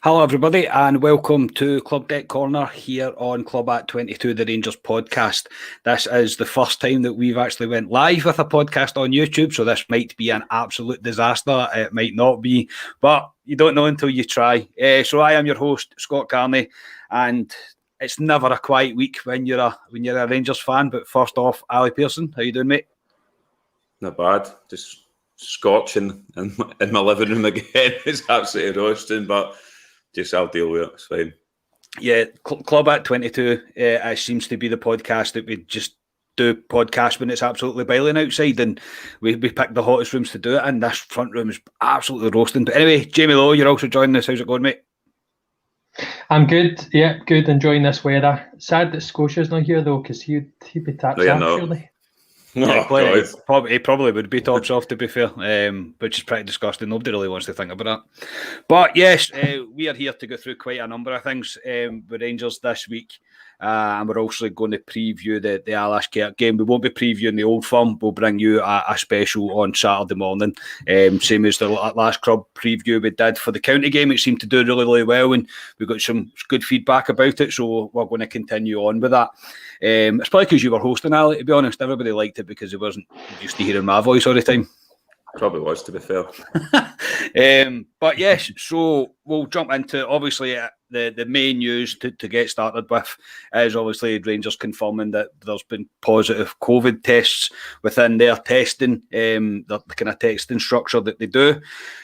Hello everybody and welcome to Club Deck Corner here on Club at 22, the Rangers podcast. This is the first time that we've actually went live with a podcast on YouTube, so this might be an absolute disaster. It might not be, but you don't know until you try. So I am your host, Scott Carney, and it's never a quiet week when you're a Rangers fan. But first off, Ali Pearson, how you doing, mate? Not bad. Just scorching in my living room again. It's absolutely roasting, but just I'll deal with it. It's fine. Yeah, Club at 22 seems to be the podcast that we just do podcast when it's absolutely boiling outside, and we pick the hottest rooms to do it, and this front room is absolutely roasting. But anyway, Jamie Lowe, you're also joining us. How's it going, mate? I'm good. Yeah, good. Enjoying this weather. Sad that Scotia's not here though, because he'd be tapped off, surely. He probably would be tops off, to be fair, which is pretty disgusting. Nobody really wants to think about that. But yes, we are here to go through quite a number of things with Rangers this week. And we're also going to preview the Alashkert game. We won't be previewing the Old Firm. We'll bring you a special on Saturday morning, same as the last club preview we did for the county game. It seemed to do really, really well, and we got some good feedback about it, so we're going to continue on with that. It's probably because you were hosting, Ali, to be honest. Everybody liked it because it wasn't used to hearing my voice all the time. Probably was, to be fair. But yes, so we'll jump into, obviously, the main news to get started with is obviously Rangers confirming that there's been positive COVID tests within their testing, the kind of testing structure that they do.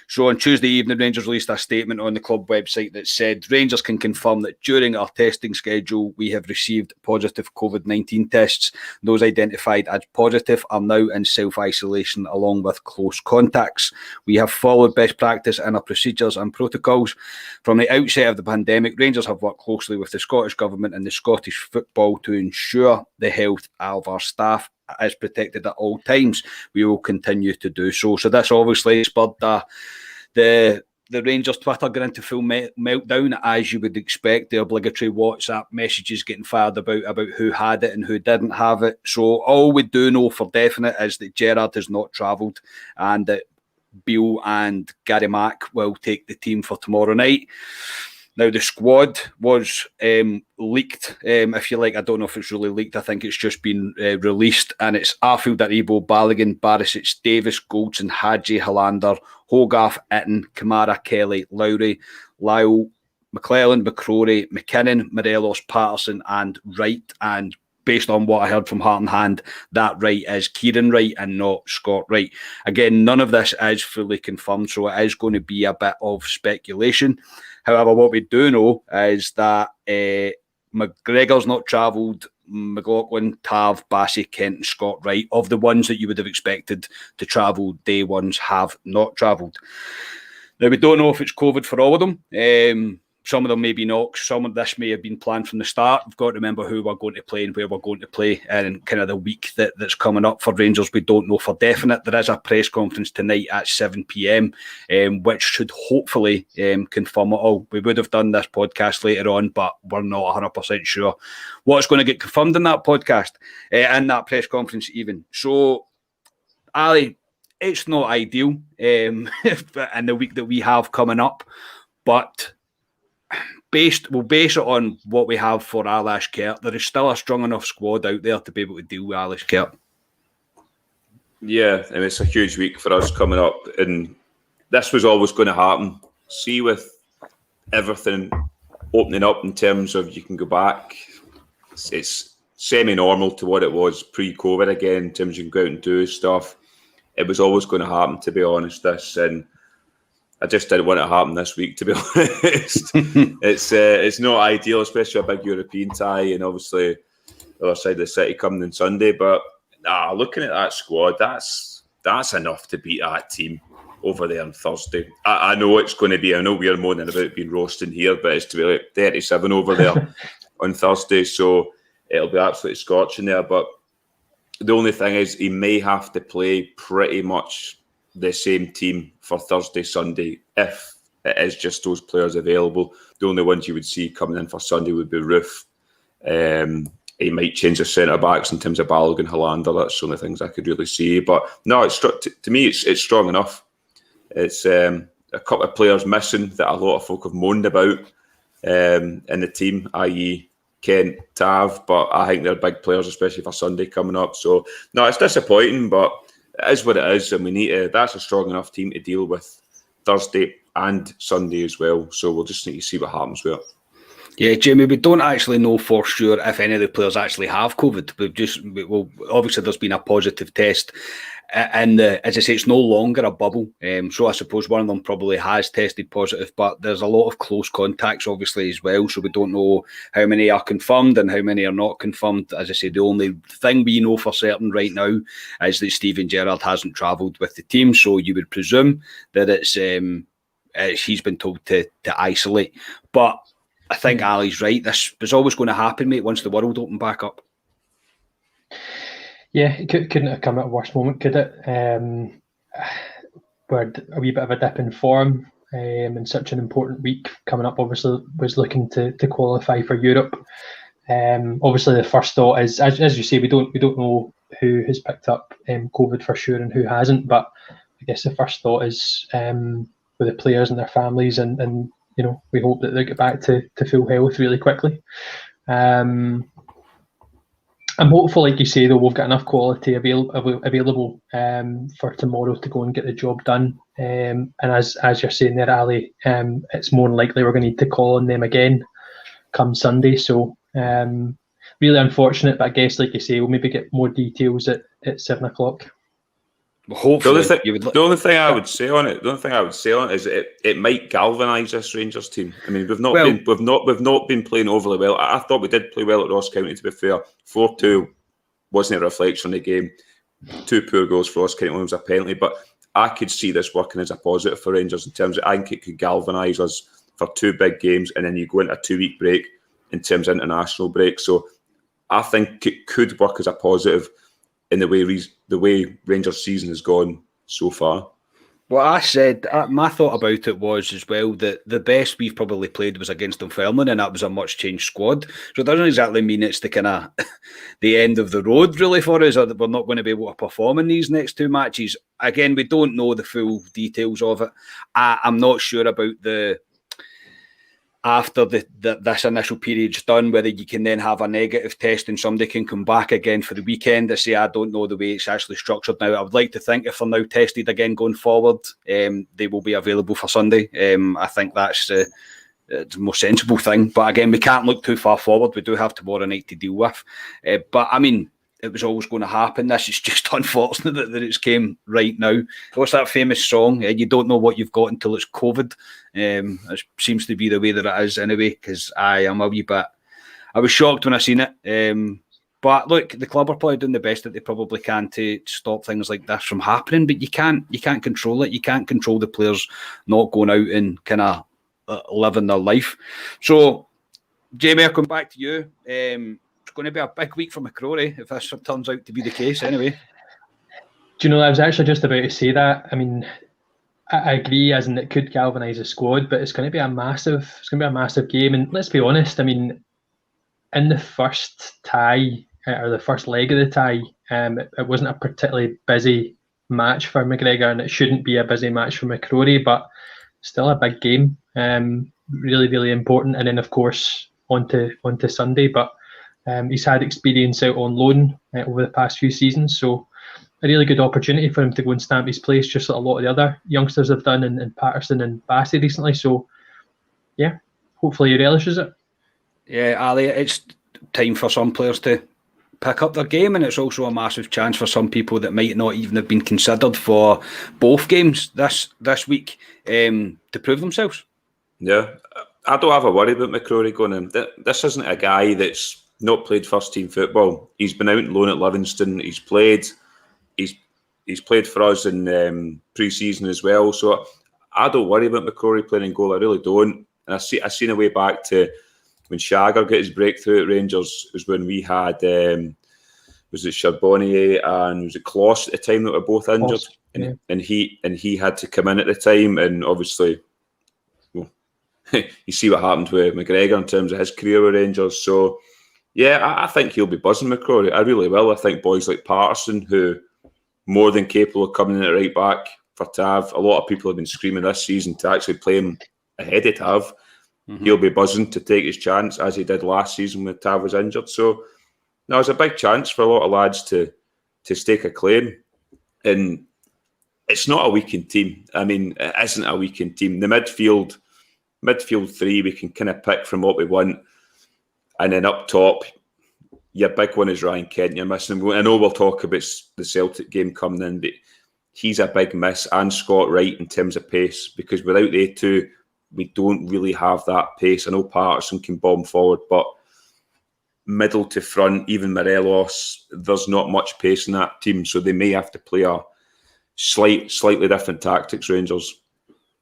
So on Tuesday evening, Rangers released a statement on the club website that said, Rangers can confirm that during our testing schedule, we have received positive COVID-19 tests. Those identified as positive are now in self-isolation along with close contacts. We have followed best practice in our procedures and protocols. From the outset of the pandemic, Rangers have worked closely with the Scottish Government and the Scottish football to ensure the health of our staff is protected at all times. We will continue to do so. So this obviously spurred the Rangers Twitter going into full meltdown, as you would expect. The obligatory WhatsApp messages getting fired about who had it and who didn't have it. So all we do know for definite is that Gerrard has not travelled and that Beale and Gary Mack will take the team for tomorrow night. Now, the squad was leaked, if you like. I don't know if it's really leaked. I think it's just been released. And it's Arfield, Aribo, Balogun, Barisic, Davis, Goldson, Hadji, Hollander, Hogarth, Itten, Kamara, Kelly, Lowry, Lyle, McClellan, McCrory, McKinnon, Morelos, Patterson, and Wright. And based on what I heard from Heart and Hand, that Wright is Kieran Wright and not Scott Wright. Again, none of this is fully confirmed, so it is going to be a bit of speculation. However, what we do know is that McGregor's not travelled, McLaughlin, Tav, Bassey, Kent and Scott Wright, of the ones that you would have expected to travel, day ones have not travelled. Now, we don't know if it's COVID for all of them. Some of them may be knocks. Some of this may have been planned from the start. We've got to remember who we're going to play and where we're going to play, and kind of the week that's coming up for Rangers. We don't know for definite. There is a press conference tonight at 7 p.m, which should hopefully confirm it all. We would have done this podcast later on, but we're not 100% sure what's going to get confirmed in that podcast, in that press conference even. So, Ali, it's not ideal in the week that we have coming up, but we'll base it on what we have for Alashkert. There is still a strong enough squad out there to be able to deal with Alashkert. Yeah, it's a huge week for us coming up, and this was always going to happen. See, with everything opening up in terms of you can go back, it's semi-normal to what it was pre-COVID again, in terms of you can go out and do stuff. It was always going to happen, to be honest, and I just didn't want it to happen this week, to be honest. It's not ideal, especially a big European tie, and obviously the other side of the city coming on Sunday. But looking at that squad, that's enough to beat that team over there on Thursday. I know it's going to be. I know we are moaning about being roasting here, but it's to be like 37 over there on Thursday, so it'll be absolutely scorching there. But the only thing is, he may have to play pretty much the same team for Thursday, Sunday, if it is just those players available. The only ones you would see coming in for Sunday would be Roof. He might change the centre backs in terms of Balogun, Hollander. That's the only things I could really see. But no, to me, it's strong enough. It's a couple of players missing that a lot of folk have moaned about in the team, i.e. Kent, Tav, but I think they're big players, especially for Sunday coming up. So, no, it's disappointing, but it is what it is, and we need to. That's a strong enough team to deal with Thursday and Sunday as well. So we'll just need to see what happens with it. Yeah, Jamie, we don't actually know for sure if any of the players actually have COVID. Obviously there's been a positive test, and as I say, it's no longer a bubble. So I suppose one of them probably has tested positive, but there's a lot of close contacts, obviously, as well. So we don't know how many are confirmed and how many are not confirmed. As I say, the only thing we know for certain right now is that Steven Gerrard hasn't travelled with the team. So you would presume that he's been told to isolate, but I think Ali's right. This was always going to happen, mate, once the world opened back up. Yeah, it couldn't have come at a worse moment, could it? We're a wee bit of a dip in form in such an important week coming up. Obviously, was looking to qualify for Europe. Obviously, the first thought is, as you say, we don't know who has picked up COVID for sure and who hasn't. But I guess the first thought is with the players and their families, and you know, we hope that they get back to full health really quickly. I'm hopeful, like you say, though, we've got enough quality available for tomorrow to go and get the job done. And as you're saying there, Ali, it's more than likely we're going to need to call on them again come Sunday. So really unfortunate, but I guess, like you say, we'll maybe get more details at 7 o'clock. Well, hopefully, the only thing I would say on it is it might galvanise this Rangers team. I mean, we've not been playing overly well. I thought we did play well at Ross County, to be fair. 4-2 wasn't a reflection of the game. 2 poor goals for Ross County, one was a penalty, but I could see this working as a positive for Rangers in terms of, I think it could galvanise us for 2 big games, and then you go into a 2-week break in terms of international break. So I think it could work as a positive in the way Rangers' season has gone so far. Well, I said, my thought about it was as well that the best we've probably played was against Dunfermline, and that was a much changed squad. So it doesn't exactly mean it's the kind of the end of the road really for us, or that we're not going to be able to perform in these next 2 matches. Again, we don't know the full details of it. I'm not sure about after this initial period's done, whether you can then have a negative test and somebody can come back again for the weekend. I don't know the way it's actually structured now. I would like to think if they're now tested again going forward, they will be available for Sunday. I think that's the most sensible thing. But again, we can't look too far forward. We do have tomorrow night to deal with. But I mean, it was always going to happen. This is just unfortunate that it's came right now. What's that famous song? You don't know what you've got until it's COVID. It seems to be the way that it is anyway, because I am a wee bit... I was shocked when I seen it. But look, the club are probably doing the best that they probably can to stop things like this from happening, but you can't control it. You can't control the players not going out and kind of living their life. So, Jamie, I'll come back to you. It's going to be a big week for McCrory if this turns out to be the case anyway. Do you know, I was actually just about to say that. I mean, I agree, as in it could galvanise a squad, but it's going to be a massive game. And let's be honest, I mean, in the first tie, or the first leg of the tie, it wasn't a particularly busy match for McGregor, and it shouldn't be a busy match for McCrory, but still a big game. Really, really important. And then, of course, on to Sunday, but he's had experience out on loan over the past few seasons, so a really good opportunity for him to go and stamp his place, just like a lot of the other youngsters have done in Patterson and Bassey recently. So, yeah, hopefully he relishes it. Yeah, Ali, it's time for some players to pick up their game, and it's also a massive chance for some people that might not even have been considered for both games this week to prove themselves. Yeah, I don't have a worry about McCrory going in. This isn't a guy that's not played first team football. He's been out on loan at Livingston. He's played for us in pre-season as well. So I don't worry about McCrory playing in goal. I really don't. And I seen a way back to when Shagger got his breakthrough at Rangers. It was when we had was it Charbonnier and was it Kloss at the time that were both injured, yeah. and he had to come in at the time, and obviously, well, you see what happened with McGregor in terms of his career with Rangers. So. Yeah, I think he'll be buzzing McCrory. I really will. I think boys like Patterson, who more than capable of coming in at right back, for Tav. A lot of people have been screaming this season to actually play him ahead of Tav. Mm-hmm. He'll be buzzing to take his chance, as he did last season when Tav was injured. So, no, it's a big chance for a lot of lads to stake a claim. And it's not a weakened team. I mean, it isn't a weakened team. The midfield three, we can kind of pick from what we want. And then up top, your big one is Ryan Kent. You're missing him. I know we'll talk about the Celtic game coming in, but he's a big miss. And Scott Wright in terms of pace, because without they two, we don't really have that pace. I know Patterson can bomb forward, but middle to front, even Morelos, there's not much pace in that team, so they may have to play a slightly different tactics, Rangers.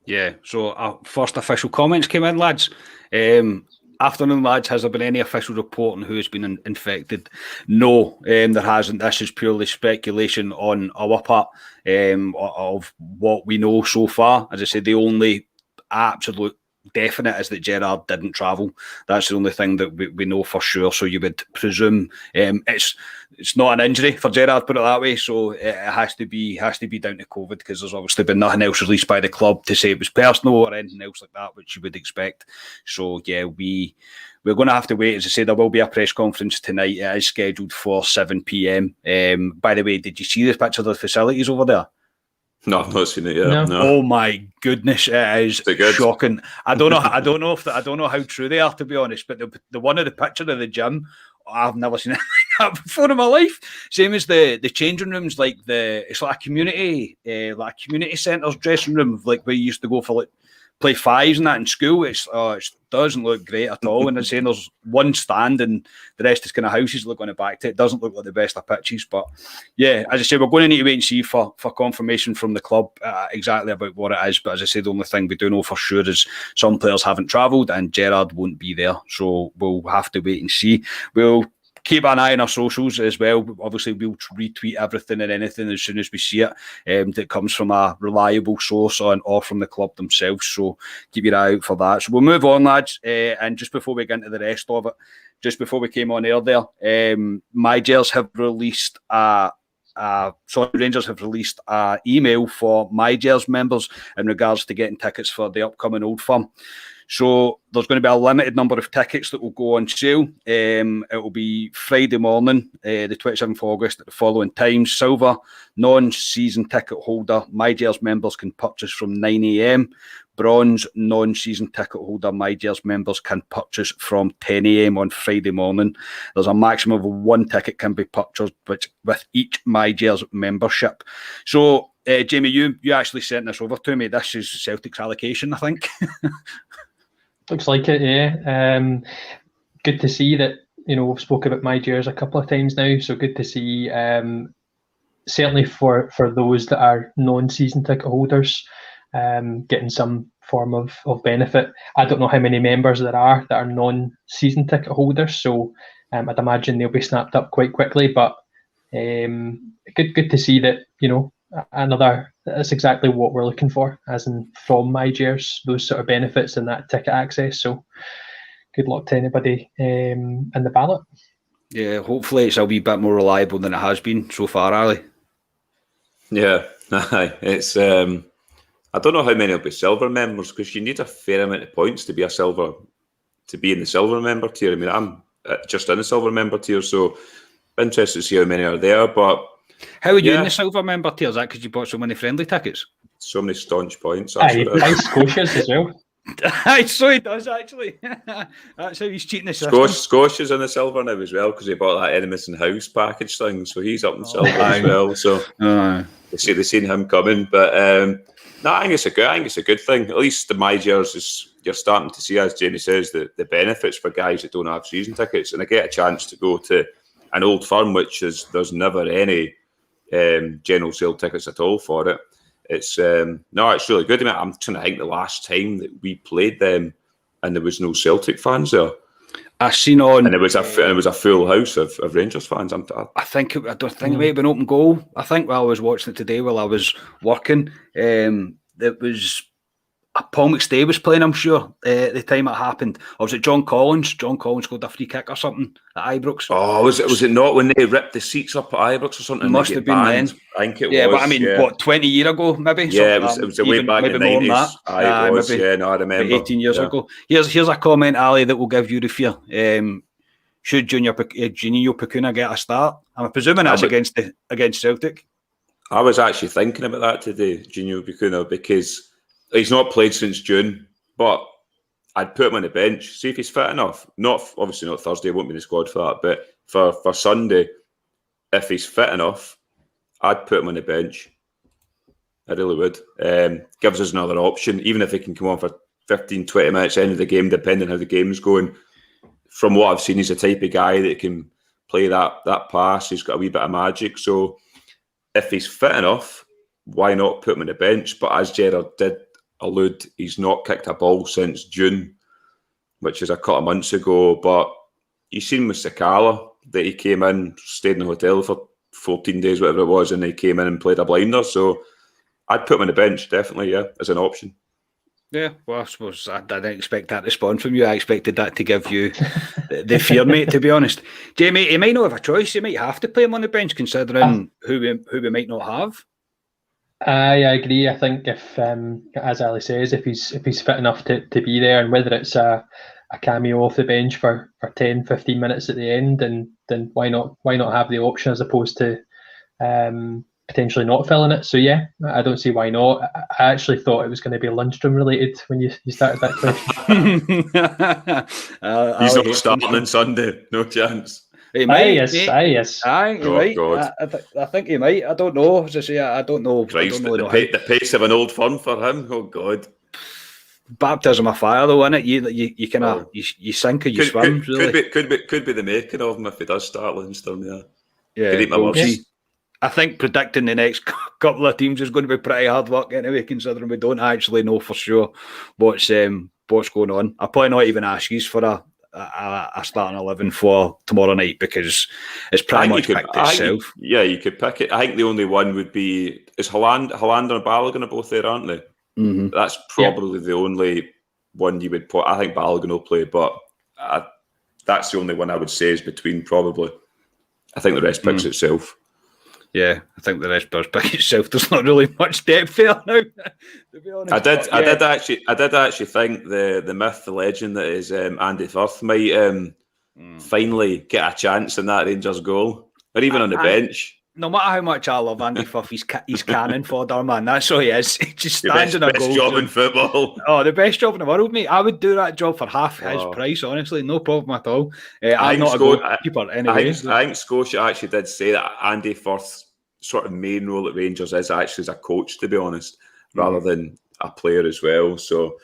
Yeah, so our first official comments came in, lads. Afternoon, lads. Has there been any official report on who has been infected? No, there hasn't. This is purely speculation on our part of what we know so far. As I said, the only absolute definite is that Gerrard didn't travel. That's the only thing that we know for sure. So you would presume it's not an injury for Gerrard, put it that way. So it has to be down to COVID, because there's obviously been nothing else released by the club to say it was personal or anything else like that, which you would expect. So yeah, we're going to have to wait. As I said, there will be a press conference tonight. It is scheduled for 7 p.m. By the way, did you see the picture of the facilities over there? No, I've not seen it yet. No. Oh my goodness, it is shocking. I don't know how true they are, to be honest. But the one of the picture of the gym, I've never seen anything like that before in my life. Same as the changing rooms, it's like a community centre's dressing room, like where you used to go for play fives and that in school. It doesn't look great at all. And they're saying there's one stand and the rest is kind of houses look on the back to it. It doesn't look like the best of pitches. But yeah, as I said, we're going to need to wait and see for confirmation from the club exactly about what it is. But as I said, the only thing we do know for sure is some players haven't travelled and Gerrard won't be there. So we'll have to wait and see. We'll keep an eye on our socials as well. Obviously, we'll retweet everything and anything as soon as we see it that comes from a reliable source or from the club themselves. So keep your eye out for that. So we'll move on, lads. And just before we get into the rest of it, just before we came on air there, Rangers have released an email for MyGers members in regards to getting tickets for the upcoming Old Firm. So there's going to be a limited number of tickets that will go on sale. It will be Friday morning, the 27th of August at the following times. Silver, non-season ticket holder, MyGers members can purchase from 9 a.m. Bronze, non-season ticket holder, MyGers members can purchase from 10 a.m. on Friday morning. There's a maximum of one ticket can be purchased with each MyGers membership. So, Jamie, you actually sent this over to me. This is Celtic's allocation, I think. Looks like it, yeah. Good to see that, we've spoken about MyGers a couple of times now, so good to see, certainly for those that are non-season ticket holders, getting some form of benefit. I don't know how many members there are that are non-season ticket holders, so I'd imagine they'll be snapped up quite quickly, but good to see that, that's exactly what we're looking for, as in from MyGers, those sort of benefits and that ticket access. So good luck to anybody in the ballot. Yeah, hopefully it's a wee bit more reliable than it has been so far, Ali. Yeah, it's I don't know how many will be silver members, because you need a fair amount of points to be in the silver member tier. I mean, I'm just in the silver member tier, so interested to see how many are there. But how are you in the silver member tier? Is that because you bought so many friendly tickets? So many staunch points. He buys Scotias as well. So he does, actually. That's how he's cheating the system. Scotia's in the silver now as well, because he bought that Edmondson House package thing, so he's up in silver as well. So they've seen him coming. But I think it's a good thing. At least the MyGers is, you're starting to see, as Jamie says, the benefits for guys that don't have season tickets, and I get a chance to go to an Old Firm, there's never any general sale tickets at all for it. It's really good. I mean, I'm trying to think the last time that we played them and there was no Celtic fans there. I seen on, and it was a full house of Rangers fans. I think it might have been open goal. I think while I was watching it today while I was working, it was Paul McStay was playing, I'm sure, at the time it happened. Or was it John Collins? John Collins scored a free kick or something at Ibrox. Oh, was it not when they ripped the seats up at Ibrox or something? Must have been then. I think it was. Yeah, but I mean, what, 20 years ago, maybe? Yeah, it was way back in the 90s. It was, maybe, yeah, no, I remember. 18 years ago. Here's a comment, Ali, that will give you the fear. Should Junior Bacuna get a start? I'm presuming that's against Celtic. I was actually thinking about that today, Junior Bacuna, because he's not played since June, but I'd put him on the bench, see if he's fit enough. Obviously not Thursday, won't be in the squad for that, but for Sunday, if he's fit enough, I'd put him on the bench. I really would. Gives us another option, even if he can come on for 15, 20 minutes end of the game, depending on how the game's going. From what I've seen, he's the type of guy that can play that pass. He's got a wee bit of magic. So if he's fit enough, why not put him on the bench? But as Gerard did allude, he's not kicked a ball since June, which is a couple of months ago. But you've seen with Sakala that he came in, stayed in the hotel for 14 days, whatever it was, and he came in and played a blinder. So I'd put him on the bench, definitely, yeah, as an option. Yeah, well, I suppose I didn't expect that response from you. I expected that to give you the fear, mate, to be honest. Jamie, he might not have a choice. He might have to play him on the bench, considering who we might not have. I agree. I think if, as Ali says, if he's fit enough to be there, and whether it's a cameo off the bench for 10, 15 minutes at the end, then why not have the option as opposed to potentially not filling it. So yeah, I don't see why not. I actually thought it was going to be Lundstrom related when you started that question. He's not starting on Sunday, no chance. He might, yes. Aye, oh, right. God. I think he might. I don't know. As I say, I don't know. Christ, I don't know the pace of an old firm for him. Oh God. Baptism of fire, though, isn't it? You kind of you sink or you swim. Could be the making of him if he does start Lundstrom. Yeah. We'll see. I think predicting the next couple of teams is going to be pretty hard work anyway, considering we don't actually know for sure what's going on. I'll probably not even ask you for a starting 11 for tomorrow night because it's pretty much picked itself. You could pick it. I think the only one would be is Hollander and Balogun are both there, aren't they? Mm-hmm. That's probably the only one you would put. I think Balogun will play, but that's the only one I would say is between probably. I think the rest picks itself. Yeah, I think the rest does pick itself. There's not really much depth there now, to be honest. I did actually think the myth, the legend that is Andy Firth might finally get a chance in that Rangers goal, or even on the bench. No matter how much I love Andy Firth, he's cannon fodder, man. That's all he is. He just stands in a goal. Best job in football. Oh, the best job in the world, mate. I would do that job for half his price, honestly. No problem at all. I'm not a goalkeeper anyway. I think Scotia actually did say that Andy Firth's sort of main role at Rangers is actually as a coach, to be honest, rather than a player as well. So,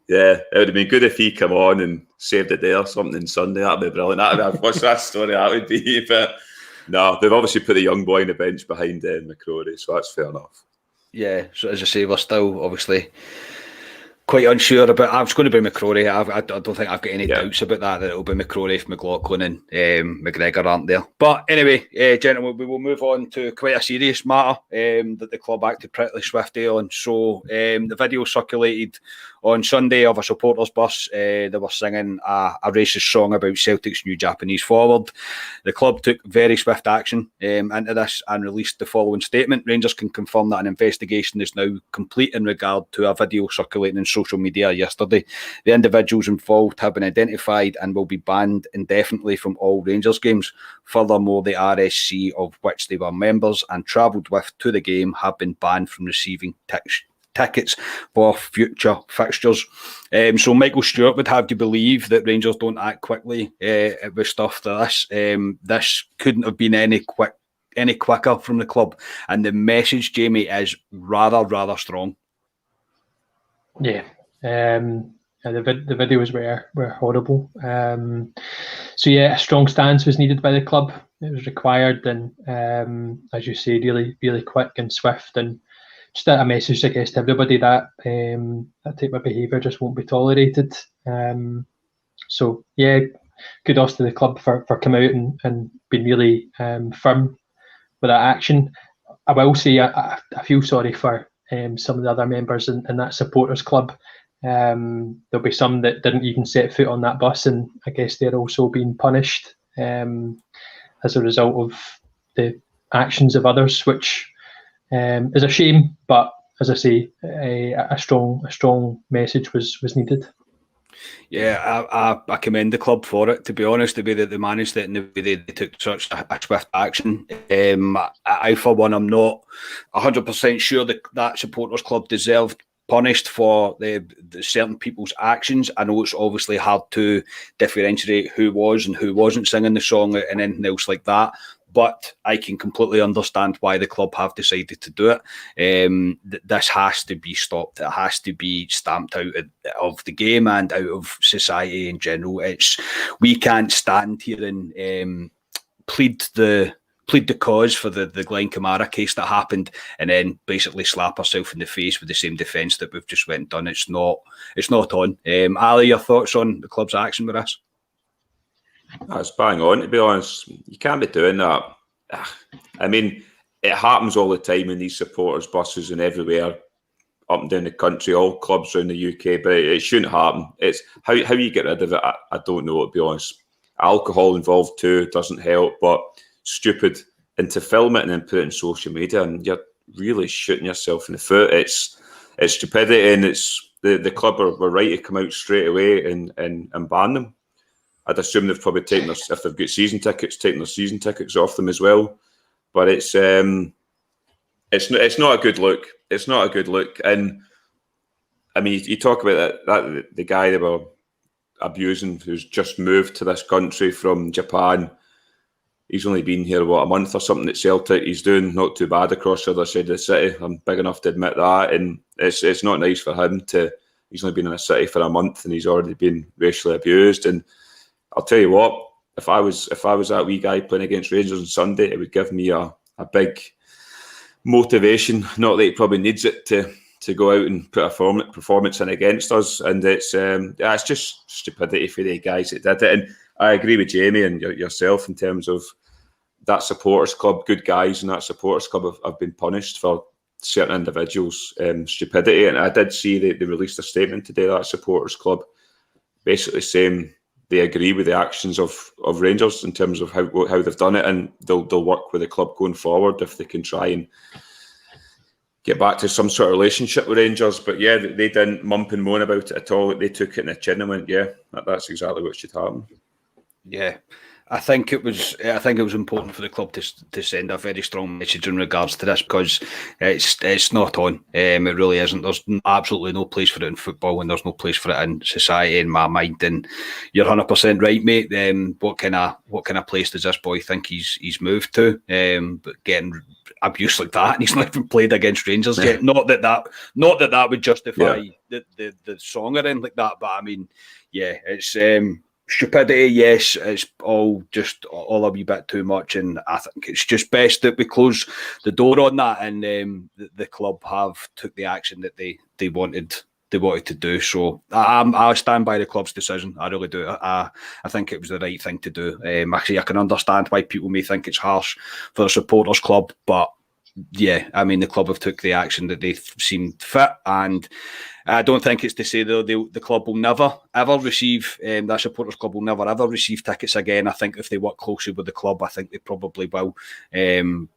yeah, it would have been good if he come on and saved the day or something Sunday. That'd be brilliant. What's that story that would be? But no, they've obviously put a young boy on the bench behind McCrory, so that's fair enough. Yeah, so as I say, we're still obviously quite unsure about. I was going to be McCrory. I don't think I've got any doubts about that it'll be McCrory if McLaughlin and McGregor aren't there. But anyway, gentlemen, we will move on to quite a serious matter that the club acted pretty swiftly on. So the video circulated on Sunday of a supporters bus. They were singing a racist song about Celtic's new Japanese forward. The club took very swift action into this and released the following statement. Rangers can confirm that an investigation is now complete in regard to a video circulating on social media yesterday. The individuals involved have been identified and will be banned indefinitely from all Rangers games. Furthermore, the RSC of which they were members and travelled with to the game have been banned from receiving tickets for future fixtures. So Michael Stewart would have to believe that Rangers don't act quickly with stuff to this. This couldn't have been any quicker from the club, and the message, Jamie, is rather strong. Yeah. The videos were horrible. So yeah, a strong stance was needed by the club. It was required, and as you say, really quick and swift, and just a message, I guess, to everybody that that type of behaviour just won't be tolerated. So yeah, kudos to the club for coming out and being really firm with that action. I will say I feel sorry for some of the other members in that supporters club. There'll be some that didn't even set foot on that bus, and I guess they're also being punished as a result of the actions of others, which is a shame. But as I say, a strong message was needed. Yeah, I commend the club for it, to be honest, the way that they managed it and the way they took such a swift action. I, for one, I'm not 100% sure that supporters club deserved punished for the certain people's actions. I know it's obviously hard to differentiate who was and who wasn't singing the song and anything else like that, but I can completely understand why the club have decided to do it. This has to be stopped. It has to be stamped out of the game and out of society in general. We can't stand here and plead the cause for the Glenn Kamara case that happened and then basically slap ourselves in the face with the same defence that we've just went and done. It's not on. Ali, your thoughts on the club's action with us? That's bang on, to be honest. You can't be doing that. I mean, it happens all the time in these supporters buses and everywhere up and down the country, all clubs around the UK, but it shouldn't happen. It's how you get rid of it, I don't know, to be honest. Alcohol involved too doesn't help, but stupid. And to film it and then put it on social media, and you're really shooting yourself in the foot. It's stupidity, and it's the club were right to come out straight away and ban them. I'd assume they've probably taken if they've got season tickets, taken their season tickets off them as well. But it's not a good look. It's not a good look. And I mean, you talk about that the guy they were abusing, who's just moved to this country from Japan. He's only been here, a month or something at Celtic. He's doing not too bad across the other side of the city. I'm big enough to admit that. And it's not nice for him he's only been in a city for a month and he's already been racially abused. And I'll tell you what, if I was that wee guy playing against Rangers on Sunday, it would give me a big motivation. Not that he probably needs it to go out and put a performance in against us. And it's just stupidity for the guys that did it. And I agree with Jamie and yourself in terms of that supporters club. Good guys in that supporters club have been punished for certain individuals' stupidity. And I did see they released a statement today, that supporters club, basically saying they agree with the actions of Rangers in terms of how they've done it, and they'll work with the club going forward if they can try and get back to some sort of relationship with Rangers. But yeah, they didn't mump and moan about it at all. They took it in the chin and went, yeah, that's exactly what should happen. Yeah, I think it was important for the club to send a very strong message in regards to this, because it's not on. It really isn't. There's absolutely no place for it in football, and there's no place for it in society, in my mind. And you're 100% right, mate. What kind of place does this boy think he's moved to? But getting abuse like that, and he's not even played against Rangers yet. Not that would justify the song or anything like that. But I mean, yeah, it's. Stupidity, yes, it's all a wee bit too much, and I think it's just best that we close the door on that, and the club have took the action that they wanted to do. So I stand by the club's decision. I really do. I think it was the right thing to do. Actually, I can understand why people may think it's harsh for a supporters club, but yeah, I mean, the club have took the action that they seemed fit, and I don't think it's to say the club will never ever receive that supporters club will never ever receive tickets again. I think if they work closely with the club, I think they probably will.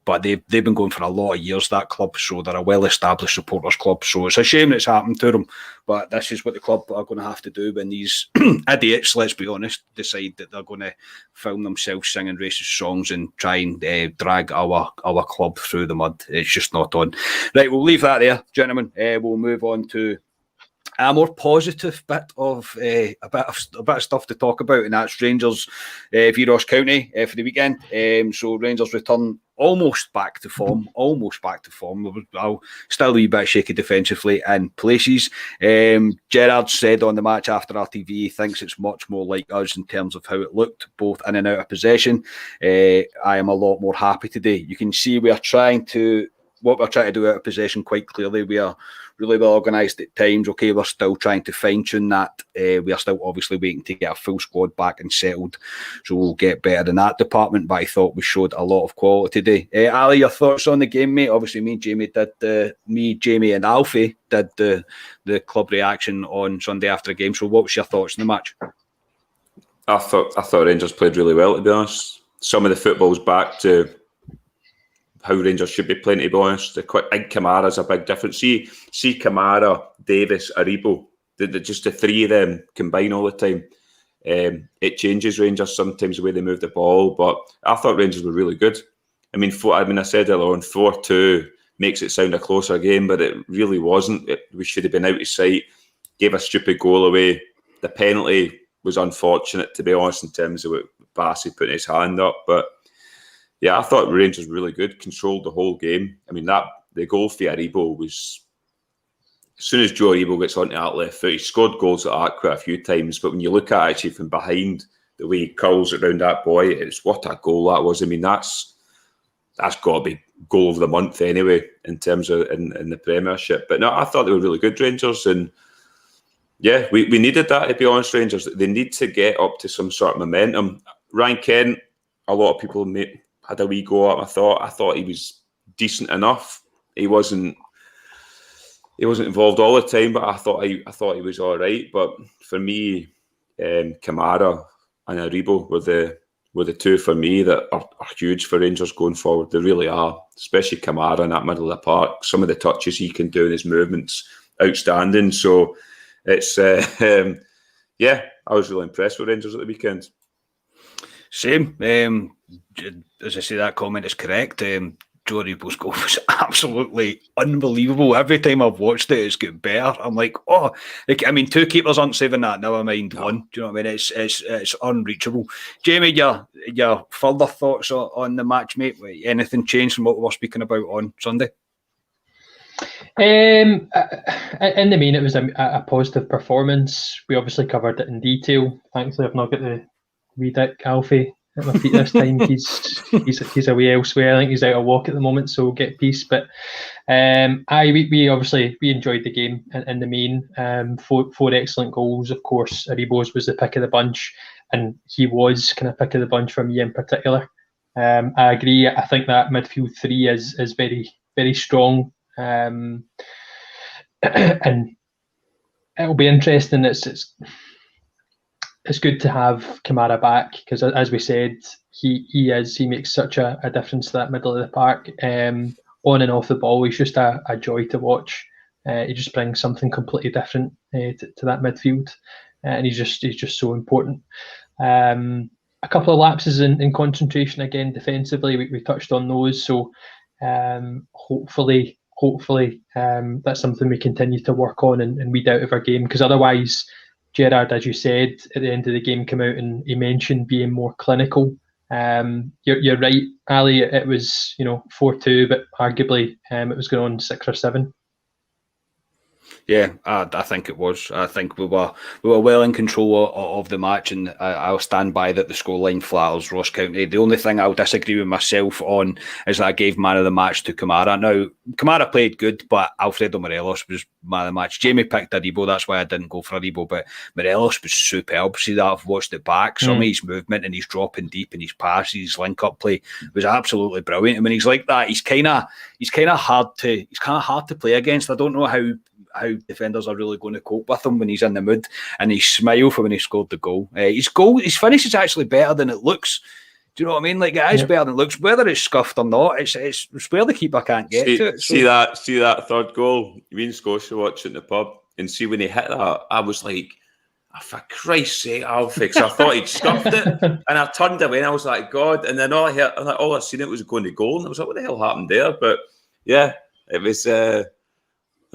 But they've been going for a lot of years, that club, so they're a well established supporters club. So it's a shame that it's happened to them, but this is what the club are going to have to do when these idiots, let's be honest, decide that they're going to film themselves singing racist songs and try and drag our club through the mud. It's just not on. Right, we'll leave that there, gentlemen. We'll move on to a more positive bit of a bit of stuff to talk about, and that's Rangers v Ross County for the weekend. So Rangers return almost back to form. I'll still a wee bit shaky defensively in places. Gerrard said on the match after RTV he thinks it's much more like us in terms of how it looked, both in and out of possession. I am a lot more happy today. You can see what we're trying to do out of possession quite clearly. We are really well organised at times. Okay, we're still trying to fine-tune that. We are still obviously waiting to get a full squad back and settled, so we'll get better in that department, but I thought we showed a lot of quality today. Ali, your thoughts on the game, mate? Obviously Jamie and Alfie did the club reaction on Sunday after the game, so what was your thoughts on the match? I thought Rangers played really well, to be honest. Some of the football's back to how Rangers should be playing, to be honest. The big Kamara's a big difference. See Kamara, Davis, Aribo, just the three of them combine all the time. It changes Rangers sometimes the way they move the ball, but I thought Rangers were really good. I said earlier on, 4-2 makes it sound a closer game, but it really wasn't. We should have been out of sight, gave a stupid goal away. The penalty was unfortunate, to be honest, in terms of Bassey putting his hand up. But yeah, I thought Rangers were really good, controlled the whole game. I mean, the goal for Aribo was, as soon as Joe Aribo gets onto that left foot, he scored goals at that quite a few times. But when you look at it actually from behind, the way he curls around that boy, it's what a goal that was. I mean, that's got to be goal of the month anyway, in terms of in the Premiership. But no, I thought they were really good, Rangers, and yeah, we needed that, to be honest. Rangers, they need to get up to some sort of momentum. Ryan Kent, a lot of people had a wee go at him. I thought he was decent enough. He wasn't involved all the time, but I thought he was all right. But for me, Kamara and Aribo were the two for me that are huge for Rangers going forward. They really are, especially Kamara in that middle of the park. Some of the touches he can do in his movements, outstanding. So it's yeah, I was really impressed with Rangers at the weekend. Same. As I say, that comment is correct. Joe Aribo's goal was absolutely unbelievable. Every time I've watched it, it's got better. I'm like, two keepers aren't saving that. Never mind one. Do you know what I mean? It's unreachable. Jamie, your further thoughts on the match, mate? Anything changed from what we were speaking about on Sunday? In the main, it was a positive performance. We obviously covered it in detail. Thankfully, I've not got the wee dick Alfie at my feet this time. He's away elsewhere. I think he's out of walk at the moment, so we'll get peace. But we obviously enjoyed the game in the main. Four excellent goals. Of course, Aribo's was the pick of the bunch, and he was kind of pick of the bunch for me in particular. I agree. I think that midfield three is very, very strong. And it'll be interesting. It's good to have Kamara back, because as we said, he makes such a difference to that middle of the park. On and off the ball, he's just a joy to watch. He just brings something completely different to that midfield, and he's just so important. A couple of lapses in concentration again defensively. We touched on those, so hopefully that's something we continue to work on and weed out of our game, because otherwise, Gerard, as you said, at the end of the game came out and he mentioned being more clinical. You're right, Ali, it was 4-2, but arguably it was going on 6 or 7. Yeah, I think it was. I think we were well in control of the match, and I'll stand by that the scoreline flatters Ross County. The only thing I'll disagree with myself on is that I gave man of the match to Kamara. Now, Kamara played good, but Alfredo Morelos was man of the match. Jamie picked Aribo, that's why I didn't go for Aribo, but Morelos was superb. See that, I've watched it back. Some of his movement and his dropping deep and his passes, his link-up play was absolutely brilliant. I mean, he's like that. He's kind of hard to play against. I don't know how defenders are really going to cope with him when he's in the mood, and he smiled for when he scored the goal. His finish is actually better than it looks. Do you know what I mean? Like, it is better than it looks, whether it's scuffed or not. It's where the keeper can't get to it. See that third goal. Me and Scotia watching in the pub, and see when he hit that, I was like, oh, for Christ's sake, Alfie, because I thought he'd scuffed it, and I turned away and I was like, God, and then all I seen it was going to goal, and I was like, what the hell happened there? But yeah, it was.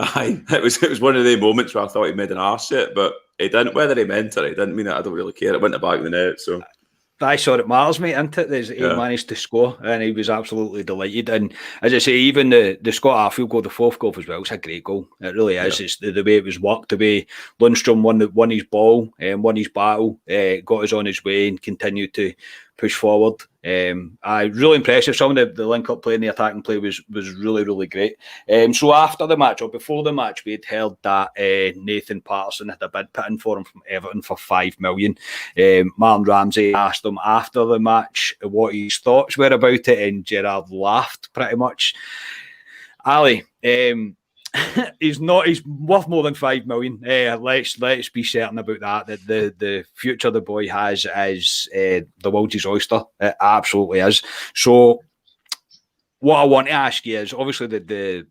It was one of the moments where I thought he made an arse it, but he didn't. Whether he meant it or he didn't mean it, I don't really care. It went to the back of the net, so. I saw it matters, mate, isn't it? He managed to score, and he was absolutely delighted. And as I say, even the Scott Arfield goal, the fourth goal as well, it's a great goal. It really is. It's the way it was worked, the way Lundstrom won his ball and won his battle, got us on his way, and continued to push forward. Really impressive. Some of the link-up play and the attacking play was really, really great. So after the match, or before the match, we had heard that Nathan Patterson had a bid put in for him from Everton for $5 million. Martin Ramsey asked him after the match what his thoughts were about it, and Gerrard laughed pretty much. Ali, he's worth more than $5 million. Let's be certain about that. The future the boy has is the world's his oyster. It absolutely is. So what I want to ask you is, obviously the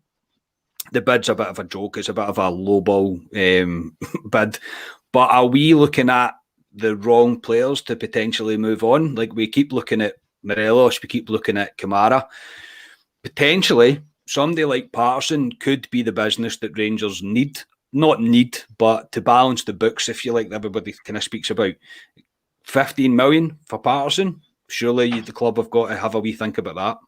bid's a bit of a joke. It's a bit of a lowball bid. But are we looking at the wrong players to potentially move on? Like, we keep looking at Morelos, we keep looking at Kamara. Potentially, somebody like Patterson could be the business that Rangers need. Not need, but to balance the books, if you like, everybody kind of speaks about. 15 million for Patterson? Surely the club have got to have a wee think about that.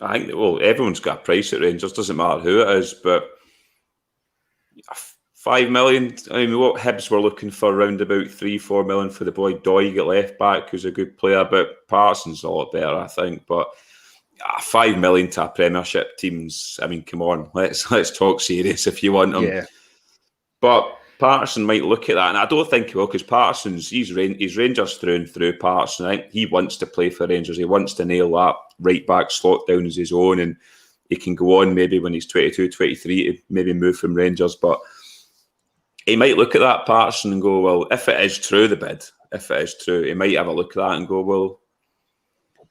I think, well, everyone's got a price at Rangers, doesn't matter who it is, but 5 million, I mean, what Hibs were looking for around about 3-4 million for the boy Doig at left back, who's a good player, but Patterson's a lot better, I think. But 5 million to a Premiership teams, I mean, come on, let's talk serious if you want him. Yeah. But Patterson might look at that, and I don't think he will, because Patterson's he's Rangers through and through. Patterson, I think he wants to play for Rangers. He wants to nail that right back slot down as his own, and he can go on maybe when he's 22, 23 to maybe move from Rangers. But he might look at that, Patterson, and go, well, if it is true, the bid, if it is true, he might have a look at that and go, well,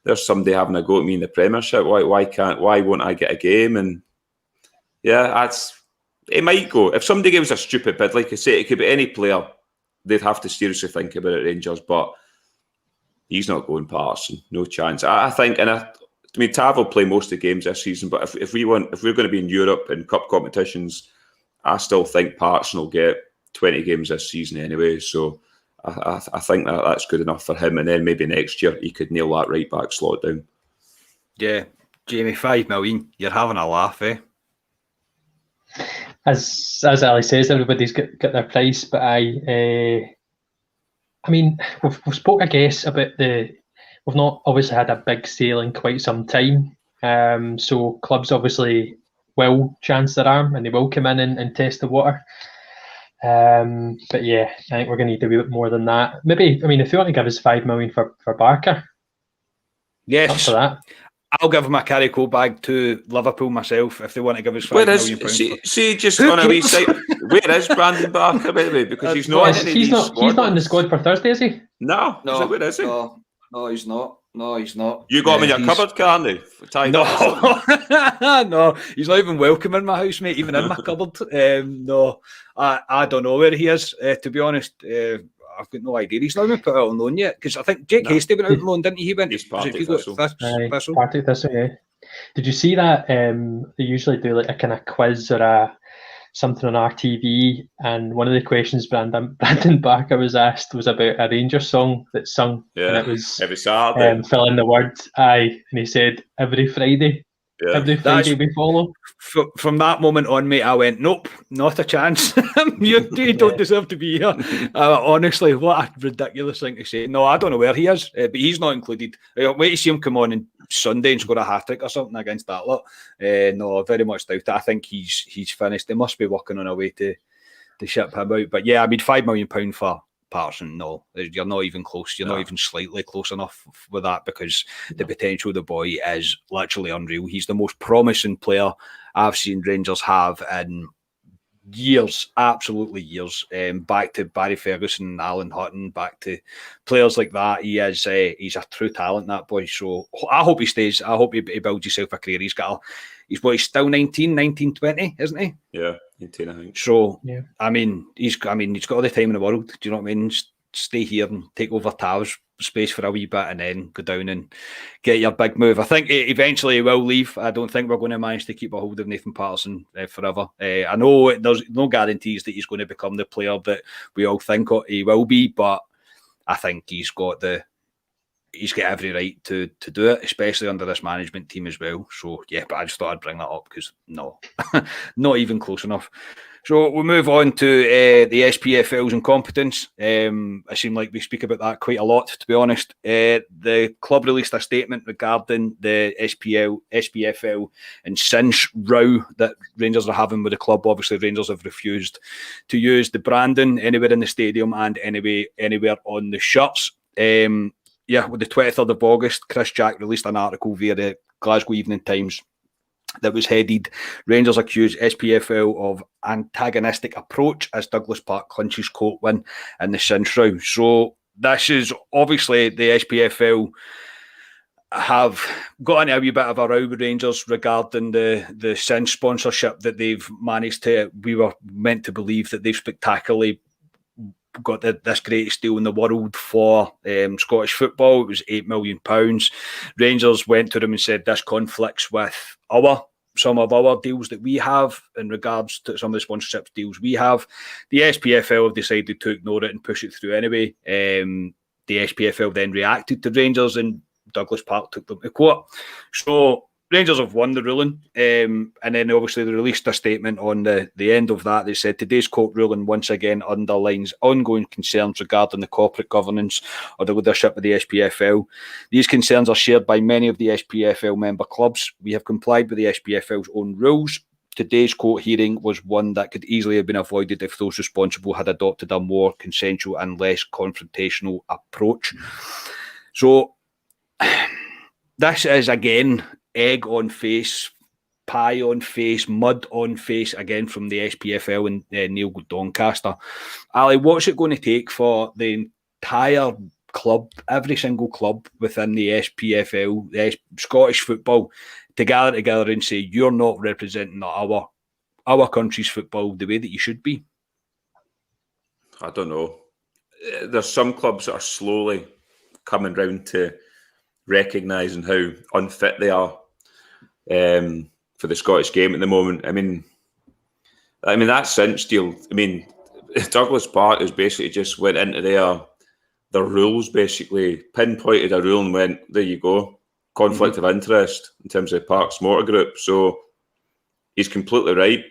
there's somebody having a go at me in the Premiership. Why won't I get a game? And yeah, it might go. If somebody gives a stupid bid, like I say, it could be any player. They'd have to seriously think about it, Rangers. But he's not going Patterson. No chance. I think, and I mean, Tav will play most of the games this season. But if we're going to be in Europe and cup competitions, I still think Patterson will get 20 games this season anyway. So I think that's good enough for him. And then maybe next year he could nail that right back slot down. Yeah, Jamie, 5 million. You're having a laugh, eh? As Ali says, everybody's got their price, but I mean, we've spoke, I guess, about we've not obviously had a big sale in quite some time. So clubs obviously will chance their arm and they will come in and test the water. But yeah, I think we're going to need a wee bit more than that. Maybe, I mean, if you want to give us 5 million for Barker, yes, up for that. I'll give him a carry code bag to Liverpool myself if they want to give us £5 million. See, just on a wee side, where is Brandon Barker, by the way? Because he's not he's not in the squad for Thursday, is he? No. Where is he? No, he's not. No, he's not. You got him in your cupboard, Carney? No. No, he's not even welcome in my house, mate, even in my cupboard. No, I don't know where he is, to be honest. I've got no idea. He's not even put out on loan yet, because I think Jake Hasty went out on loan, didn't he? He went. He's Partick Thistle. Partick Thistle, yeah. Did you see that? They usually do like a kind of quiz or something on RTV, and one of the questions Brandon Barker was asked was about a Rangers song that's sung, and it was every Saturday. Fill in the words, and he said every Friday. Yeah. Every Friday we follow. From that moment on, mate, I went, nope, not a chance. You don't deserve to be here. Honestly, what a ridiculous thing to say. No, I don't know where he is, but he's not included. Wait to see him come on Sunday and score a hat-trick or something against that lot. No, very much doubt it. I think he's finished. They must be working on a way to ship him out. But yeah, I mean, £5 million for Patterson, no, you're not even close. You're not even slightly close enough with that, because the potential of the boy is literally unreal. He's the most promising player I've seen Rangers have in years, absolutely years. Back to Barry Ferguson, Alan Hutton, back to players like that. He's a true talent, that boy. So I hope he stays. I hope he builds himself a career. He's still 19, 20, isn't he? Yeah, 18, I think. So yeah. I mean, he's got all the time in the world. Do you know what I mean? Stay here and take over Tav's space for a wee bit, and then go down and get your big move. I think eventually he will leave. I don't think we're going to manage to keep a hold of Nathan Patterson forever. I know there's no guarantees that he's going to become the player that we all think he will be, but I think he's got every right to do it, especially under this management team as well. So yeah, but I just thought I'd bring that up because no, not even close enough. So we'll move on to the SPFL's incompetence. It seemed like we speak about that quite a lot, to be honest. The club released a statement regarding the SPFL and Cinch row that Rangers are having with the club. Obviously, Rangers have refused to use the branding anywhere in the stadium and anywhere on the shirts. With the 23rd of August, Chris Jack released an article via the Glasgow Evening Times that was headed, Rangers accuse SPFL of antagonistic approach as Douglas Park clinches court win in the Cinch row. So this is obviously the SPFL have got into a wee bit of a row with Rangers regarding the Cinch sponsorship that they've managed to, we were meant to believe that they've spectacularly got this greatest deal in the world for Scottish football. It was £8 million. Rangers went to them and said this conflicts with some of our deals that we have in regards to some of the sponsorship deals we have. The SPFL have decided to ignore it and push it through anyway. The SPFL then reacted to Rangers and Douglas Park took them to court. So Rangers have won the ruling, and then obviously they released a statement on the end of that. They said today's court ruling once again underlines ongoing concerns regarding the corporate governance of the leadership of the SPFL. These concerns are shared by many of the SPFL member clubs. We have complied with the SPFL's own rules. Today's court hearing was one that could easily have been avoided if those responsible had adopted a more consensual and less confrontational approach. So this is again egg on face, pie on face, mud on face again from the SPFL and Neil Doncaster. Ali, what's it going to take for the entire club, every single club within the SPFL, the Scottish football, to gather together and say you're not representing our country's football the way that you should be? I don't know. There's some clubs that are slowly coming round to recognising how unfit they are for the Scottish game at the moment. I mean that Cinch deal. I mean, Douglas Park has basically just went into their rules, basically pinpointed a rule and went, there you go, conflict of interest in terms of Park's motor group. So he's completely right.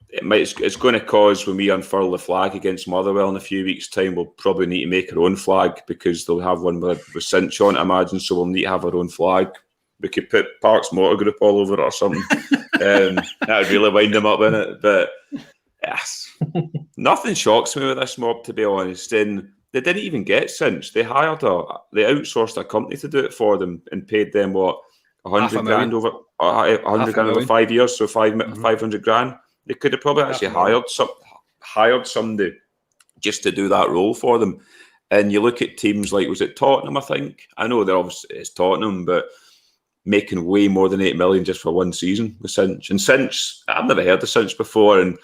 It's going to cause, when we unfurl the flag against Motherwell in a few weeks' time, we'll probably need to make our own flag because they'll have one with Cinch on, I imagine. So we'll need to have our own flag. We could put Park's motor group all over it or something. That would really wind them up in it. But yes, nothing shocks me with this mob, to be honest. And they didn't even get Cinch. They outsourced a company to do it for them and paid them what, 100 grand over 100 grand over 5 years, so 500 grand. They could have probably actually hired somebody just to do that role for them. And you look at teams like, was it Tottenham, I think? I know they're obviously, it's Tottenham, but making way more than 8 million just for one season with Cinch. And Cinch, I've never heard of Cinch before, and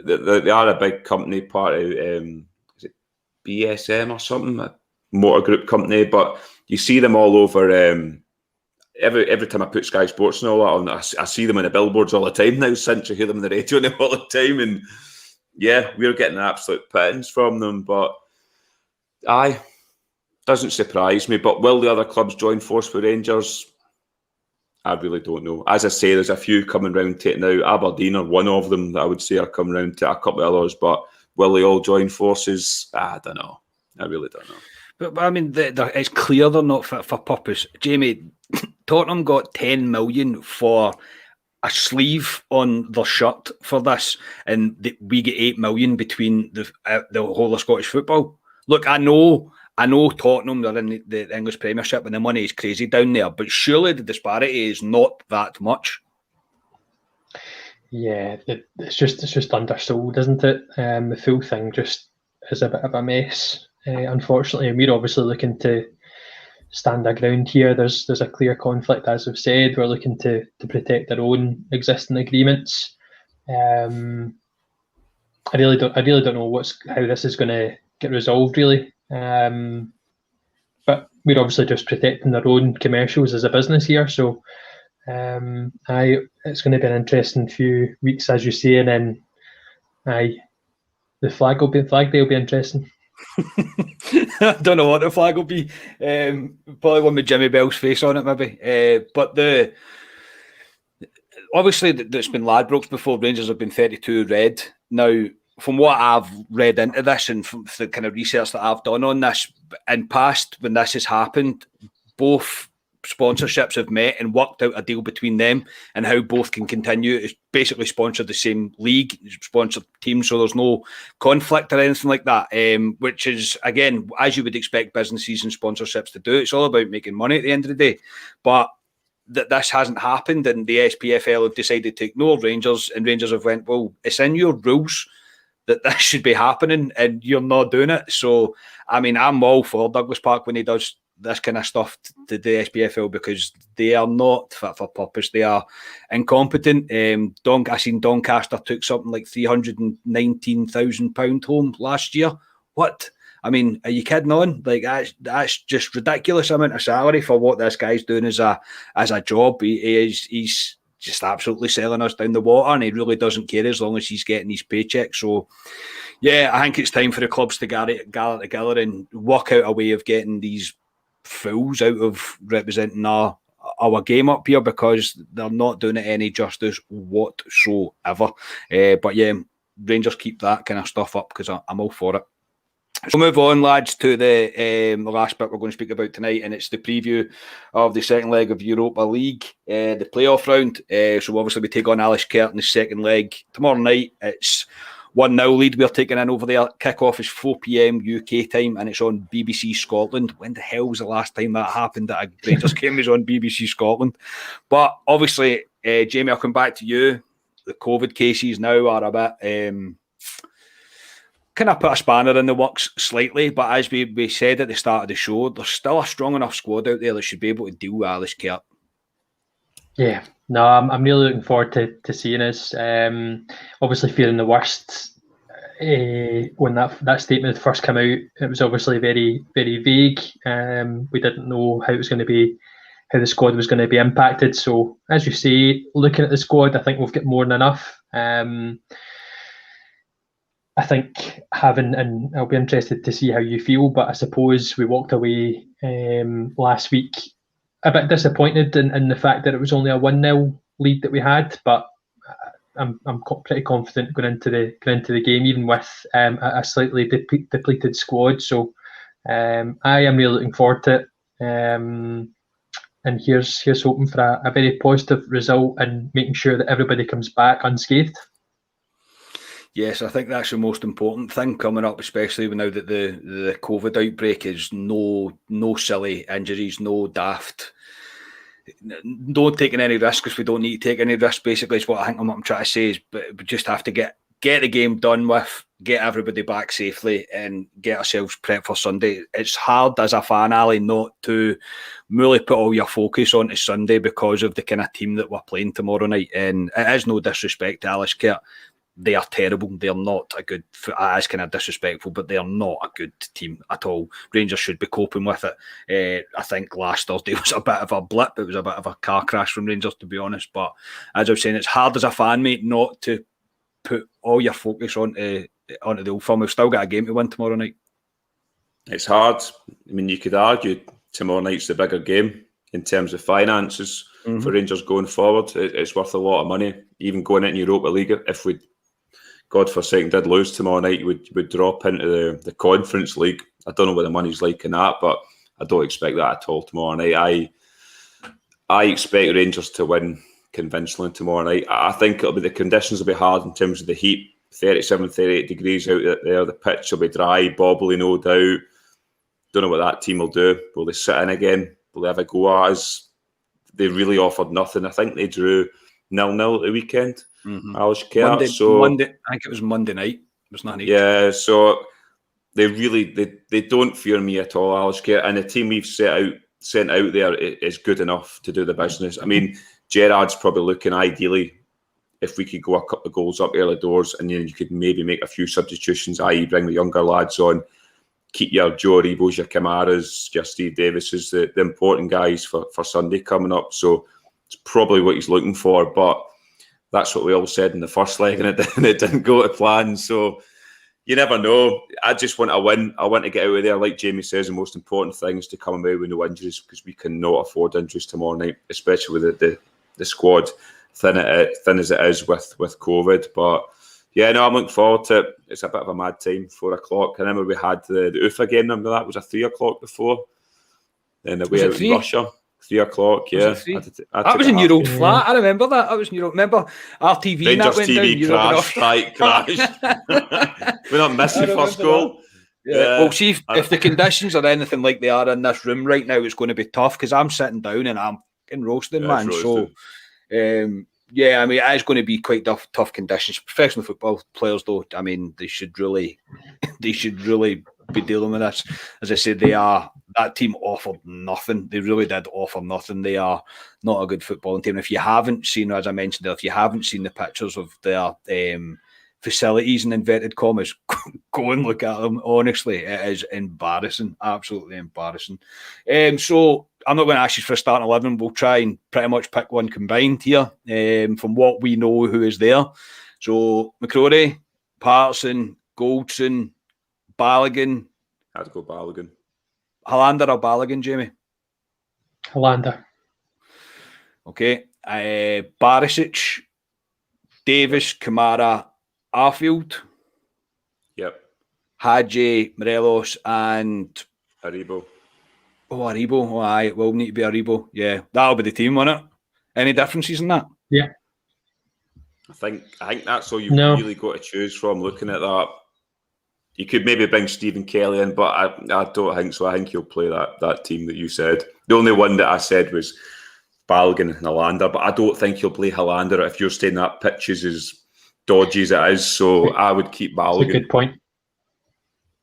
they are a big company, part of, is it BSM or something? A motor group company, but you see them all over. Every time I put Sky Sports and all that on, I see them on the billboards all the time now. Cinch, I hear them on the radio now all the time, and yeah, we're getting absolute pittance from them. But doesn't surprise me. But will the other clubs join force with Rangers? I really don't know. As I say, there's a few coming round to it now. Aberdeen are one of them that I would say are coming round to, a couple of others. But will they all join forces? I don't know. I really don't know. But I mean, it's clear they're not fit for purpose. Jamie, Tottenham got 10 million for a sleeve on their shirt for this, and we get 8 million between the whole of Scottish football. Look, I know Tottenham, they're in the English Premiership and the money is crazy down there, but surely the disparity is not that much. Yeah, it's just undersold, isn't it? The full thing just is a bit of a mess, unfortunately. And we're obviously looking to stand our ground here. There's a clear conflict, as we've said. We're looking to protect our own existing agreements. I really don't know how this is going to get resolved, really. But we're obviously just protecting our own commercials as a business here. So it's going to be an interesting few weeks, as you say, and then the flag day will be interesting. I don't know what the flag will be. Probably one with Jimmy Bell's face on it, maybe. But obviously there's been Ladbrokes before. Rangers have been 32 red. Now, from what I've read into this and from the kind of research that I've done on this, in past when this has happened, both sponsorships have met and worked out a deal between them and how both can continue to basically sponsor the same league, sponsor teams, so there's no conflict or anything like that, which is, again, as you would expect businesses and sponsorships to do. It's all about making money at the end of the day. But that this hasn't happened, and the SPFL have decided to ignore Rangers, and Rangers have went, well, it's in your rules that this should be happening and you're not doing it. So, I mean, I'm all for Douglas Park when he does this kind of stuff to the SPFL, because they are not fit for purpose. They are incompetent. I seen Doncaster took something like £319,000 home last year. What? I mean, are you kidding on? Like, that's just ridiculous amount of salary for what this guy's doing as a job. He's just absolutely selling us down the water, and he really doesn't care as long as he's getting his paycheck. So, yeah, I think it's time for the clubs to gather together and work out a way of getting these fools out of representing our game up here, because they're not doing it any justice whatsoever. But yeah, Rangers keep that kind of stuff up, because I'm all for it. So move on, lads, to the last bit we're going to speak about tonight, and it's the preview of the second leg of Europa League, the playoff round. So obviously we take on Alashkert in the second leg tomorrow night. It's 1-0 lead we're taking in over there. Kick-off is 4 p.m. UK time, and it's on BBC Scotland. When the hell was the last time that happened that a Rangers game was on BBC Scotland? But obviously, Jamie, I'll come back to you. The COVID cases now are a bit... kind of put a spanner in the works slightly, but as we said at the start of the show, there's still a strong enough squad out there that should be able to deal with Alashkert. Yeah, no, I'm really looking forward to seeing us. Obviously fearing the worst when that statement first came out. It was obviously very, very vague. We didn't know how the squad was going to be impacted. So as you say, looking at the squad, I think we've got more than enough. I think and I'll be interested to see how you feel, but I suppose we walked away last week a bit disappointed in the fact that it was only a 1-0 lead that we had, but I'm pretty confident going into the game, even with a slightly depleted squad. So I am really looking forward to it. And here's hoping for a very positive result and making sure that everybody comes back unscathed. Yes, I think that's the most important thing coming up, especially now that the COVID outbreak is no silly injuries, no daft, don't taking any risks, because we don't need to take any risks. Basically, is what I think I'm trying to say. But we just have to get the game done with, get everybody back safely, and get ourselves prepped for Sunday. It's hard as a fan, Ali, not to really put all your focus onto Sunday because of the kind of team that we're playing tomorrow night. And it is no disrespect to Alashkert. They are terrible. They're not a good... It's kind of disrespectful, but they are not a good team at all. Rangers should be coping with it. I think last Thursday was a bit of a blip. It was a bit of a car crash from Rangers, to be honest. But as I was saying, it's hard as a fan, mate, not to put all your focus onto the Old Firm. We've still got a game to win tomorrow night. It's hard. I mean, you could argue tomorrow night's the bigger game in terms of finances for Rangers going forward. It's worth a lot of money, even going into Europa League. If we, God forsaken, did lose tomorrow night, would drop into the Conference League. I don't know what the money's like in that, but I don't expect that at all tomorrow night. I expect Rangers to win convincingly tomorrow night. I think the conditions will be hard in terms of the heat. 37, 38 degrees out there. The pitch will be dry, bobbly, no doubt. Don't know what that team will do. Will they sit in again? Will they have a go at us? They really offered nothing. I think they drew 0-0 at the weekend. Alashkert. Monday, I think it was Monday night. It was nothing. Yeah, so they don't fear me at all, Alashkert. And the team we've sent out there is good enough to do the business. I mean, Gerrard's probably looking ideally if we could go a couple of goals up early doors, and then you could maybe make a few substitutions, i.e. bring the younger lads on, keep your Joe Aribos, your Kamaras, your Steve Davises, the important guys for Sunday coming up. So it's probably what he's looking for, but that's what we all said in the first leg, and it didn't go to plan. So you never know. I just want to win. I want to get out of there. Like Jamie says, the most important thing is to come away with no injuries, because we cannot afford injuries tomorrow night, especially with the squad. thin as it is with COVID. But yeah, no, I'm looking forward to it. It's a bit of a mad time, 4 o'clock. I remember we had the UFA game, remember that? Was a 3 o'clock before? Then away out in Russia. 3 o'clock, yeah. That was in your old flat. I remember that. That was in your old. Remember RTV Rangers went TV down. crashed. Right, crashed. We not missed the first goal. Yeah. Well, see, if the conditions are anything like they are in this room right now, it's going to be tough because I'm sitting down and I'm fucking roasting, man. So, yeah, I mean, it's going to be quite tough conditions. Professional football players, though, I mean, they should really be dealing with this. As I said, that team offered nothing. They really did offer nothing. They are not a good footballing team. If you haven't seen, as I mentioned, if you haven't seen the pictures of their facilities in inverted commas, go and look at them. Honestly, it is embarrassing, absolutely embarrassing. So I'm not going to ask you for a starting 11. We'll try and pretty much pick one combined here from what we know who is there. So McCrory, Patterson, Goldson, Balogun. I'd go Balogun. Hollander or Balogun, Jamie? Hollander. Okay. Barisic, Davis, Kamara, Arfield. Yep. Hadji, Morelos, and Aribo. Oh, Aribo. Oh, aye, it will need to be Aribo. Yeah, that'll be the team, won't it? Any differences in that? Yeah. I think that's all you've really got to choose from looking at that. You could maybe bring Stephen Kelly in, but I don't think so. I think he'll play that team that you said. The only one that I said was Balogun and Hollander, but I don't think he'll play Hollander if you're saying that pitch is as dodgy as it is. So I would keep Balogun. That's a good point.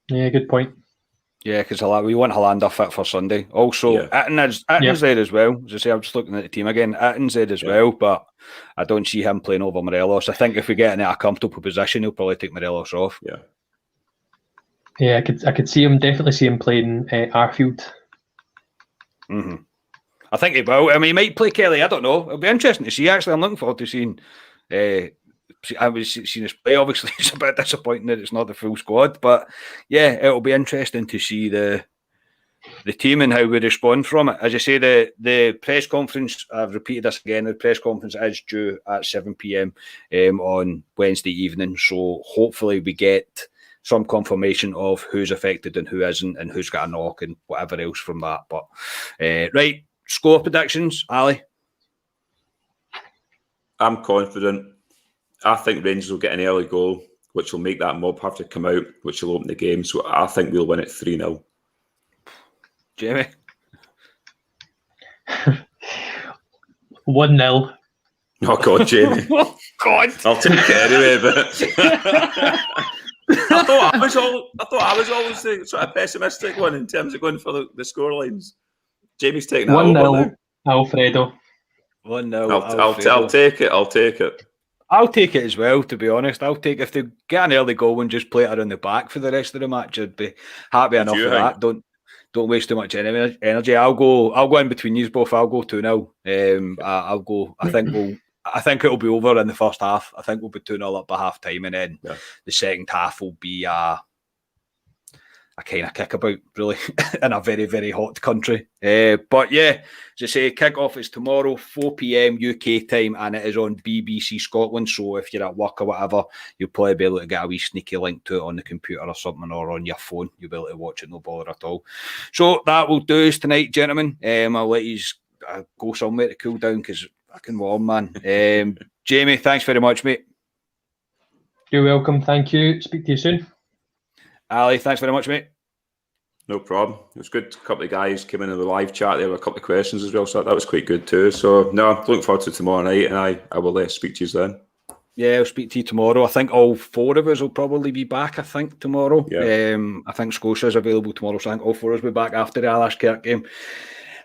Yeah, good point. Yeah, because we want Hollander fit for Sunday. Also, Itten's there as well. As I say, I'm just looking at the team again. Itten's there as well, but I don't see him playing over Morelos. I think if we get in a comfortable position, he'll probably take Morelos off. Yeah. Yeah, I could definitely see him playing Arfield. Mm-hmm. I think he will. I mean, he might play Kelly. I don't know. It'll be interesting to see. Actually, I'm looking forward to seeing. I was seeing his play. Obviously, it's a bit disappointing that it's not the full squad, but yeah, it'll be interesting to see the team and how we respond from it. As I say, the press conference. I've repeated this again. The press conference is due at 7 p.m. On Wednesday evening. So hopefully we get some confirmation of who's affected and who isn't, and who's got a knock and whatever else from that. But right, score predictions, Ali. I'm confident. I think Rangers will get an early goal, which will make that mob have to come out, which will open the game. So I think we'll win it 3-0. Jamie? 1-0. Oh, God, Jamie. Oh, God. I'll take it anyway, but... I thought I was always the sort of pessimistic one in terms of going for the score lines. Jamie's taking that 1-0, Alfredo. 1-0. I'll take it. I'll take it. I'll take it as well, to be honest. I'll take if they get an early goal and just play it around the back for the rest of the match. I'd be happy enough with that. Don't waste too much energy. I'll go in between you both. I'll go 2-0. I'll go. I think it'll be over in the first half. I think we'll be 2-0 up by half time, and then the second half will be a kind of kickabout, really, in a very, very hot country. But yeah, as I say, kick-off is tomorrow, 4 p.m. UK time, and it is on BBC Scotland. So if you're at work or whatever, you'll probably be able to get a wee sneaky link to it on the computer or something, or on your phone. You'll be able to watch it, no bother at all. So that will do us tonight, gentlemen. I'll let you go somewhere to cool down because fucking warm, man. Jamie, thanks very much, mate. You're welcome. Thank you. Speak to you soon. Ali, thanks very much, mate. No problem. It was good. A couple of guys came in the live chat. There were a couple of questions as well, so that was quite good too. So, no, looking forward to tomorrow night, and I will speak to you then. Yeah, I'll speak to you tomorrow. I think all four of us will probably be back, tomorrow. Yeah. I think Scotia's available tomorrow, so I think all four of us will be back after the Alashkert game.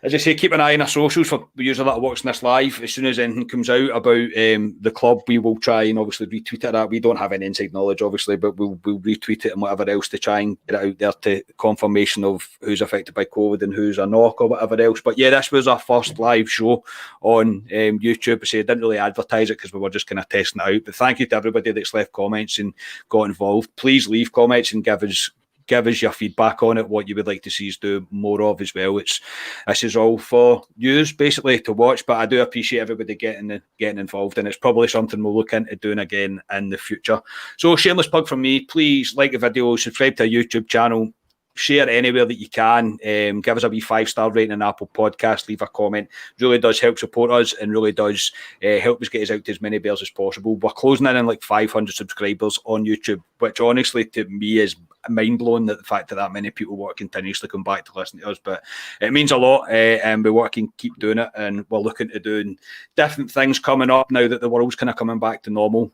As I say, keep an eye on our socials for users that are watching this live. As soon as anything comes out about the club, we will try and obviously retweet it. We don't have any inside knowledge, obviously, but we'll retweet it and whatever else to try and get it out there to confirmation of who's affected by COVID and who's a knock or whatever else. But yeah, this was our first live show on YouTube. I say I didn't really advertise it because we were just kind of testing it out. But thank you to everybody that's left comments and got involved. Please leave comments and give us give us your feedback on it, what you would like to see us do more of as well. This is all for yous basically to watch, but I do appreciate everybody getting involved, and it's probably something we'll look into doing again in the future. So shameless plug from me, please like the video, subscribe to our YouTube channel, share anywhere that you can, give us a wee 5-star rating on Apple Podcast, leave a comment. Really does help support us and really does help us get us out to as many bears as possible. We're closing in on like 500 subscribers on YouTube, which honestly to me is mind-blowing, that the fact that many people want to continuously come back to listen to us, but it means a lot, and we want to keep doing it, and we're looking to doing different things coming up now that the world's kind of coming back to normal,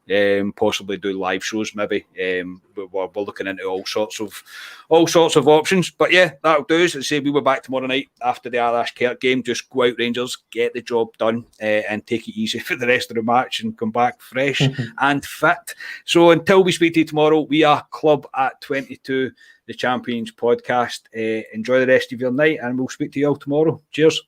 possibly do live shows maybe, but we're looking into all sorts of options. But yeah, that'll do. As I say, we were back tomorrow night after the Alashkert game. Just go out Rangers, get the job done, and take it easy for the rest of the match and come back fresh and fit. So until we speak to you tomorrow, we are Club at 22, the Champions podcast. Enjoy the rest of your night, and we'll speak to you all tomorrow. Cheers.